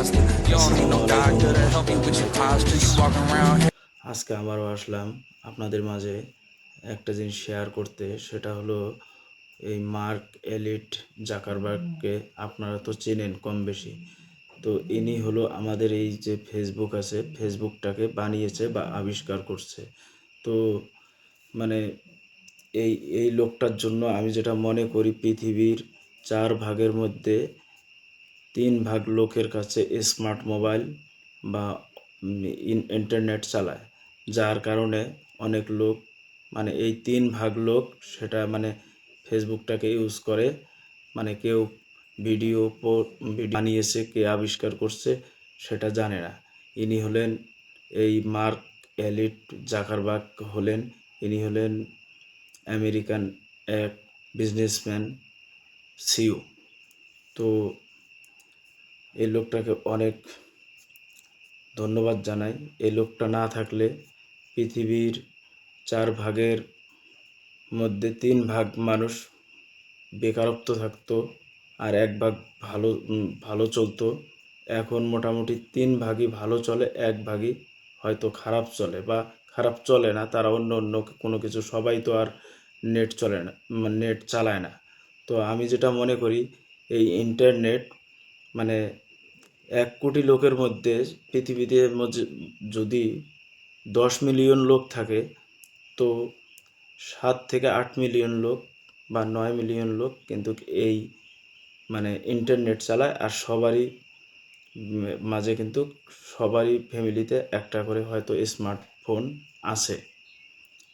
monster. You don't need no doctor to help you with your posture. You walking around here. আজকে আবারও আসলাম আপনাদের মাঝে একটা জিনিস শেয়ার করতে, সেটা হলো এই মার্ক এলিট জাকারবার্গকে আপনারা তো চেনেন কম বেশি। তো ইনি হলো আমাদের এই যে ফেসবুক আছে, ফেসবুকটাকে বানিয়েছে বা আবিষ্কার করছে। তো মানে এই এই লোকটার জন্য আমি যেটা মনে করি, পৃথিবীর 4 ভাগের মধ্যে 3 ভাগ লোকের কাছে স্মার্ট মোবাইল বা ইন্টারনেট চালায়, যার কারণে অনেক লোক মানে এই 3 ভাগ লোক সেটা মানে ফেসবুকটাকে ইউজ করে। মানে কেউ ভিডিও বানিয়েছে, কে আবিষ্কার করছে সেটা জানে না। ইনি হলেন এই মার্ক এলিট জাকারবার্গ হলেন, ইনি হলেন আমেরিকান এক বিজনেসম্যান সিইও। তো এই লোকটাকে অনেক ধন্যবাদ জানাই। এই লোকটা না থাকলে পৃথিবীর 4 ভাগের মধ্যে 3 ভাগ মানুষ বেকারত্ব থাকতো, আর 1 ভাগ ভালো চলতো। এখন মোটামুটি 3 ভাগই ভালো চলে, 1 ভাগই হয়তো খারাপ চলে বা খারাপ চলে না, তারা অন্য কোনো কিছু, সবাই তো আর নেট চলে না, নেট চালায় না। তো আমি যেটা মনে করি, এই ইন্টারনেট মানে 1 কোটি লোকের মধ্যে পৃথিবীতে যদি 10 মিলিয়ন লোক থাকে, তো 7 থেকে 8 মিলিয়ন লোক বা 9 মিলিয়ন লোক কিন্তু এই মানে ইন্টারনেট চালায়। আর সবারই মাঝে কিন্তু সবারই ফ্যামিলিতে একটা করে হয়তো স্মার্টফোন আছে।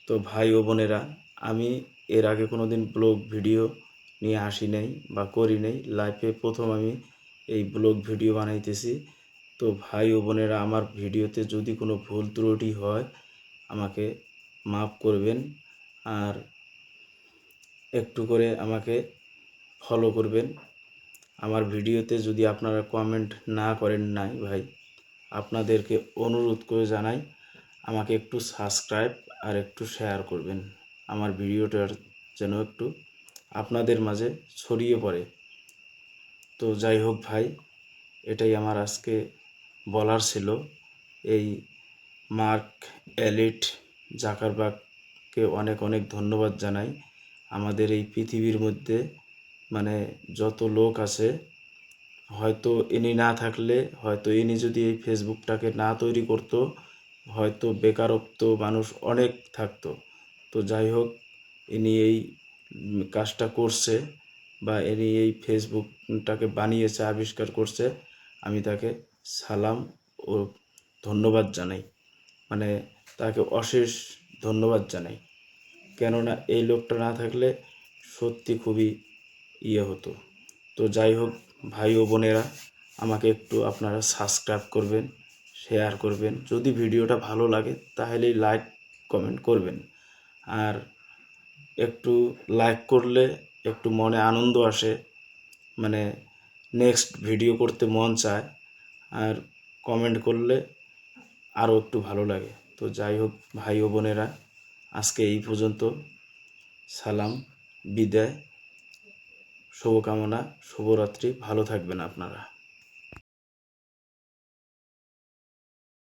তো ভাই ও বোনেরা, আমি এর আগে কোনো দিন ব্লগ ভিডিও নিয়ে আসি নাই বা করি নাই, লাইফে প্রথম আমি এই ব্লগ ভিডিও বানাইতেছি। তো ভাই ও বোনেরা, আমার ভিডিওতে যদি কোনো ভুল ত্রুটি হয় আমাকে মাফ করবেন, আর একটু করে আমাকে ফলো করবেন। আমার ভিডিওতে যদি আপনারা কমেন্ট না করেন নাই ভাই, আপনাদেরকে অনুরোধ করে জানাই আমাকে একটু সাবস্ক্রাইব আর একটু শেয়ার করবেন, আমার ভিডিওটার যেন একটু আপনাদের মাঝে ছড়িয়ে পড়ে। তো যাই হোক ভাই, এটাই আমার আজকে বলার ছিল। এই মার্ক এলিট জাকারবার্গকে অনেক অনেক ধন্যবাদ জানাই। আমাদের এই পৃথিবীর মধ্যে মানে যত লোক আছে, হয়তো ইনি না থাকলে, হয়তো ইনি যদি এই ফেসবুকটাকে না তৈরি করতো, হয়তো বেকারত্ব মানুষ অনেক থাকতো। তো যাই হোক, ইনি এই কাজটা করছে বা ইনি এই ফেসবুকটাকে বানিয়েছে, আবিষ্কার করছে, আমি তাকে সালাম ও ধন্যবাদ জানাই। মানে তাকে অশেষ ধন্যবাদ জানাই, কেননা এই লোকটা না থাকলে সত্যি খুবই হতো। তো যাই হোক ভাই ও বোনেরা, আমাকে একটু আপনারা সাবস্ক্রাইব করবেন, শেয়ার করবেন, যদি ভিডিওটা ভালো লাগে তাহলেই লাইক কমেন্ট করবেন। আর একটু লাইক করলে একটু মনে আনন্দ আসে, মানে নেক্সট ভিডিও করতে মন চায়। আর কমেন্ট করলে আরও একটু ভালো লাগে। তো যাই হোক ভাই ও বোনেরা, আজকে এই পর্যন্ত। সালাম, বিদায়, শুভকামনা, শুভরাত্রি, ভালো থাকবেন আপনারা।